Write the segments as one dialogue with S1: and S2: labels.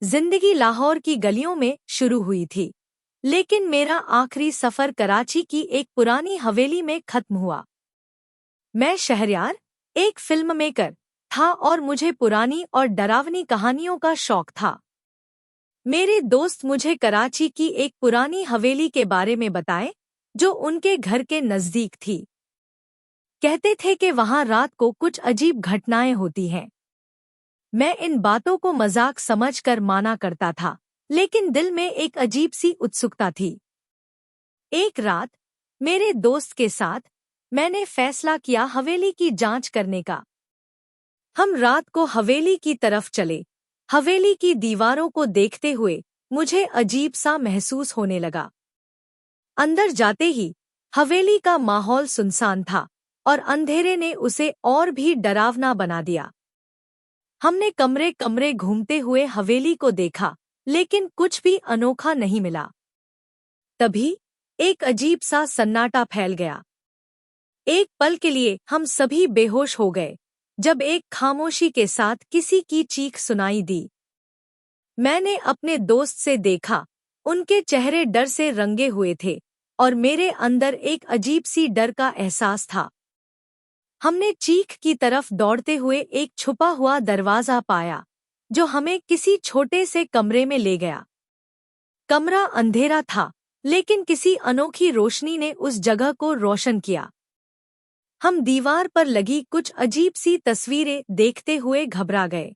S1: जिंदगी लाहौर की गलियों में शुरू हुई थी, लेकिन मेरा आखिरी सफर कराची की एक पुरानी हवेली में खत्म हुआ। मैं शहरयार, एक फिल्म मेकर था और मुझे पुरानी और डरावनी कहानियों का शौक था। मेरे दोस्त मुझे कराची की एक पुरानी हवेली के बारे में बताए, जो उनके घर के नजदीक थी। कहते थे कि वहां रात को कुछ अजीब घटनाएं होती हैं। मैं इन बातों को मजाक समझकर माना करता था, लेकिन दिल में एक अजीब सी उत्सुकता थी। एक रात मेरे दोस्त के साथ मैंने फैसला किया हवेली की जांच करने का। हम रात को हवेली की तरफ चले। हवेली की दीवारों को देखते हुए मुझे अजीब सा महसूस होने लगा। अंदर जाते ही हवेली का माहौल सुनसान था और अंधेरे ने उसे और भी डरावना बना दिया। हमने कमरे कमरे घूमते हुए हवेली को देखा, लेकिन कुछ भी अनोखा नहीं मिला। तभी एक अजीब सा सन्नाटा फैल गया। एक पल के लिए हम सभी बेहोश हो गए, जब एक खामोशी के साथ किसी की चीख सुनाई दी। मैंने अपने दोस्त से देखा, उनके चेहरे डर से रंगे हुए थे और मेरे अंदर एक अजीब सी डर का एहसास था। हमने चीख की तरफ दौड़ते हुए एक छुपा हुआ दरवाजा पाया, जो हमें किसी छोटे से कमरे में ले गया। कमरा अंधेरा था, लेकिन किसी अनोखी रोशनी ने उस जगह को रोशन किया। हम दीवार पर लगी कुछ अजीब सी तस्वीरें देखते हुए घबरा गए।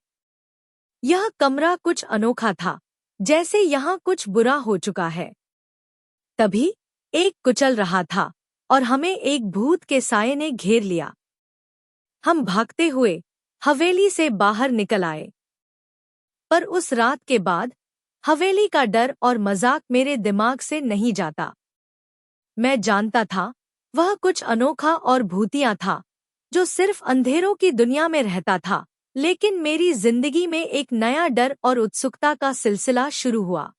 S1: यह कमरा कुछ अनोखा था, जैसे यहाँ कुछ बुरा हो चुका है। तभी एक कुचल रहा था और हमें एक भूत के साये ने घेर लिया। हम भागते हुए हवेली से बाहर निकल आए। पर उस रात के बाद हवेली का डर और मजाक मेरे दिमाग से नहीं जाता। मैं जानता था वह कुछ अनोखा और भूतिया था, जो सिर्फ अंधेरों की दुनिया में रहता था। लेकिन मेरी जिंदगी में एक नया डर और उत्सुकता का सिलसिला शुरू हुआ।